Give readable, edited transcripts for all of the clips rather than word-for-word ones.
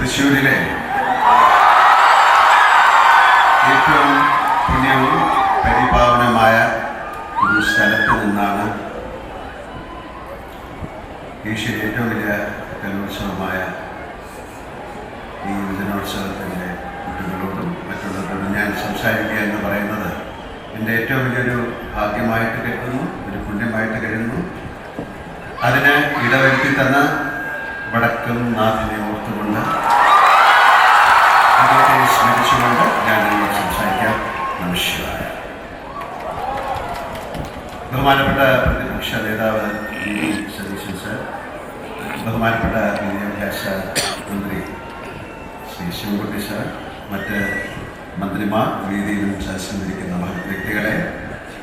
തൃശ്ശൂരിലെ ഏറ്റവും പുണ്യവും പരിപാവനമായ ഒരു സ്ഥലത്ത് നിന്നാണ് ഏഷ്യയിലെ ഏറ്റവും വലിയ കലോത്സവമായ ഈ യുവജനോത്സവത്തിൻ്റെ കുട്ടികളോടും മറ്റുള്ളവരോടും ഞാൻ സംസാരിക്കുക എന്ന് പറയുന്നത് എൻ്റെ ഏറ്റവും വലിയൊരു ഭാഗ്യമായിട്ട് കരുതുന്നു, ഒരു പുണ്യമായിട്ട് കരുതുന്നു. അതിന് ഇടവരുത്തി തന്ന വടക്കും നാഥിനെ ഓർത്തുകൊണ്ട് അദ്ദേഹത്തെ സ്മരിച്ചുകൊണ്ട് ഞാൻ നിങ്ങളോട് സംസാരിക്കാം. നമസ്കാരം. ബഹുമാനപ്പെട്ട പ്രതിപക്ഷ നേതാവ് സതീശൻ സർ, ബഹുമാനപ്പെട്ട വിദ്യാഭ്യാസ മന്ത്രി ശ്രീ ശിവൻകുട്ടി സർ, മറ്റ് മന്ത്രിമാർ, വേദിയിലും സദസ്സിലിരിക്കുന്ന മഹത് വ്യക്തികളെ,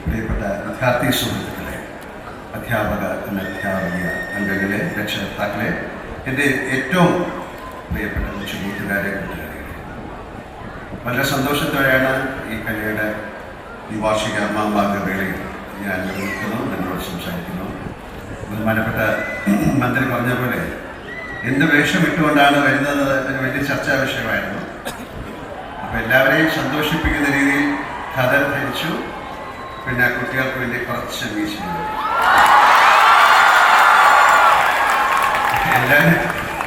പ്രിയപ്പെട്ട വിദ്യാർത്ഥി സുഹൃത്തുക്കളെ, അധ്യാപക അനധ്യാപക അംഗങ്ങളെ, രക്ഷകർത്താക്കളെ, എൻ്റെ ഏറ്റവും പ്രിയപ്പെട്ട കൊച്ചു കൂട്ടുകാരെ, വളരെ സന്തോഷത്തോടെയാണ് ഈ കലയുടെ ഈ വാർഷിക മാമ്പാങ്കവേളയിൽ ഞാൻ നിർവഹിക്കുന്നു, നിങ്ങളോട് സംസാരിക്കുന്നു. ബഹുമാനപ്പെട്ട മന്ത്രി പറഞ്ഞ പോലെ എന്ത് വേഷം ഇട്ടുകൊണ്ടാണ് വരുന്നത് ഒരു വലിയ ചർച്ചാ വിഷയമായിരുന്നു. അപ്പോൾ എല്ലാവരെയും സന്തോഷിപ്പിക്കുന്ന രീതിയിൽ കഥ ധരിച്ചു. പിന്നെ കുട്ടികൾക്ക് വേണ്ടി കുറച്ച് വീശുന്നു. എല്ലാവരും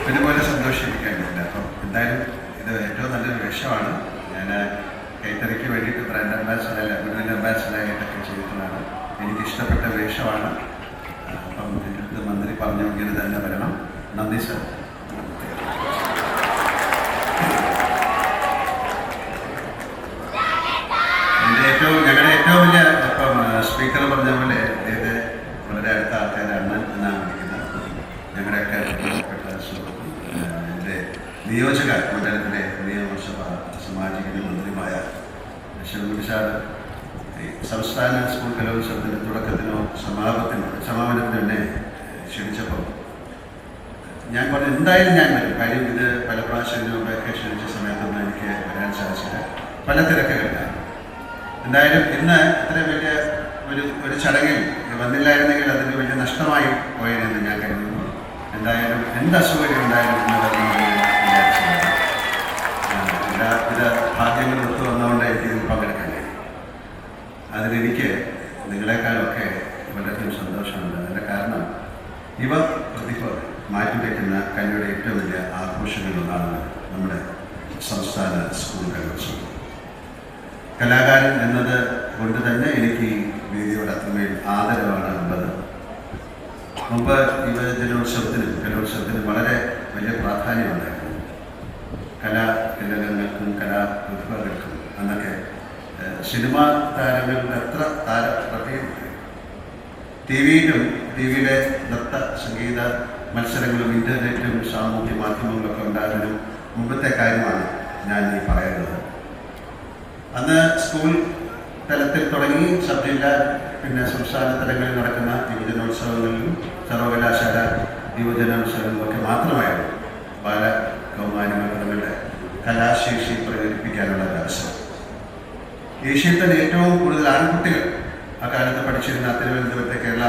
ഒരുപോലെ സന്തോഷിപ്പിക്കാനില്ല. അപ്പം എന്തായാലും ഇത് ഏറ്റവും നല്ലൊരു വേഷമാണ്. ഞാൻ കൈത്തറിക്ക് വേണ്ടിയിട്ട് ബ്രാൻഡ് അംബാസിഡർ, ഗുഡ്വിൽ അംബാസിഡറായിട്ടൊക്കെ ചെയ്തിട്ടുള്ളതാണ്. എനിക്കിഷ്ടപ്പെട്ട വേഷമാണ്. അപ്പം എൻ്റെ അടുത്ത് മന്ത്രി പറഞ്ഞു ഇങ്ങനെ തന്നെ വരണം. നന്ദി സർ. ഞങ്ങളുടെ ഏറ്റവും വലിയ ഇപ്പം സ്പീക്കർ പറഞ്ഞ പോലെ അദ്ദേഹത്തെ വളരെ അടുത്ത ആൾക്കാരാണ് എന്നാണ് വിളിക്കുന്നത്. ഞങ്ങളുടെയൊക്കെ പ്രധാനപ്പെട്ട എൻ്റെ നിയോജക മണ്ഡലത്തിലെ നിയമസഭാ സാമാജിക മന്ത്രിയുമായ ശിവൻകുട്ടി സാർ സംസ്ഥാന സ്കൂൾ കലോത്സവത്തിൻ്റെ തുടക്കത്തിനോ സമാപനത്തിനോ എന്നെ ക്ഷണിച്ചപ്പോൾ ഞാൻ പറഞ്ഞു എന്തായാലും ഞാൻ വരും. കാര്യം ഇത് പല പ്രാവശ്യങ്ങളിലൂടെയൊക്കെ ക്ഷണിച്ച സമയത്തൊന്നും എനിക്ക് വരാൻ സാധിച്ചില്ല, പല തിരക്കുകളിലാണ്. എന്തായാലും ഇന്ന് ഇത്രയും വലിയ ഒരു ചടങ്ങിൽ വന്നില്ലായിരുന്നെങ്കിൽ അതിന് വലിയ നഷ്ടമായി പോയതെന്ന് ഞാൻ കരുതുന്നു. എന്തായാലും എന്ത് അസൗകര്യം ഉണ്ടായാലും ഇന്ന് വരുന്നതെന്ന് വിചാരിച്ചില്ല. എല്ലാവിധ ഭാഗ്യങ്ങൾ ഒത്തു വന്നുകൊണ്ട് എനിക്ക് ഇതിൽ പങ്കെടുക്കാൻ കഴിയും. അതിലെനിക്ക് നിങ്ങളെക്കാളൊക്കെ വളരെയധികം സന്തോഷമുണ്ട്. അതിൻ്റെ കാരണം ഇവ പ്രതിഭ മാറ്റിവെക്കുന്ന കലയുടെ ഏറ്റവും വലിയ ആഘോഷങ്ങളിലൊന്നാണ് നമ്മുടെ സംസ്ഥാന സ്കൂൾ കലോത്സവം. കലാകാരൻ എന്നത് കൊണ്ട് തന്നെ എനിക്ക് ഈ വേദിയോട് അത്രമേൽ ആദരവാണ് ഉള്ളത്. മുമ്പ് കലോത്സവത്തിനും വളരെ വലിയ പ്രാധാന്യമുണ്ടായിരുന്നു. കലാതിലകങ്ങൾക്കും കലാപ്രതിഭകൾക്കും അന്നൊക്കെ സിനിമാ താരങ്ങളുടെ അത്ര പ്രത്യേകത ടിവിയിലെ നൃത്ത സംഗീത മത്സരങ്ങളും ഇൻ്റർനെറ്റും സാമൂഹ്യ മാധ്യമങ്ങളൊക്കെ ഉണ്ടാകുന്നതിനും മുമ്പത്തെ കാര്യമാണ് ഞാൻ ഈ പറയുന്നത്. അന്ന് സ്കൂൾ തലത്തിൽ തുടങ്ങി സബ് ജില്ലാ പിന്നെ സംസ്ഥാന തലങ്ങളിൽ നടക്കുന്ന യുവജനോത്സവങ്ങളിലും സർവകലാശാല യുവജനോത്സവങ്ങളിലൊക്കെ മാത്രമായിരുന്നു ബാലകൗമാരങ്ങളുടെ കലാശേഷി പ്രകടിപ്പിക്കാനുള്ള അവസരം. ഏഷ്യയിൽ തന്നെ ഏറ്റവും കൂടുതൽ ആൺകുട്ടികൾ അക്കാലത്ത് പഠിച്ചിരുന്ന തിരുവനന്തപുരത്തെ കേരള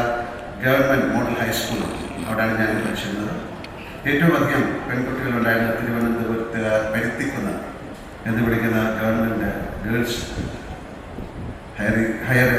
ഗവൺമെൻറ് മോഡൽ ഹൈസ്കൂൾ, അവിടെയാണ് ഞാൻ പഠിച്ചിരുന്നത്. ഏറ്റവും അധികം പെൺകുട്ടികളുണ്ടായിരുന്ന തിരുവനന്തപുരത്ത് പരുത്തിക്കുന്ന എന്ന് വിളിക്കുന്ന ഗവൺമെൻറ് ഗേൾസ് ഹയർ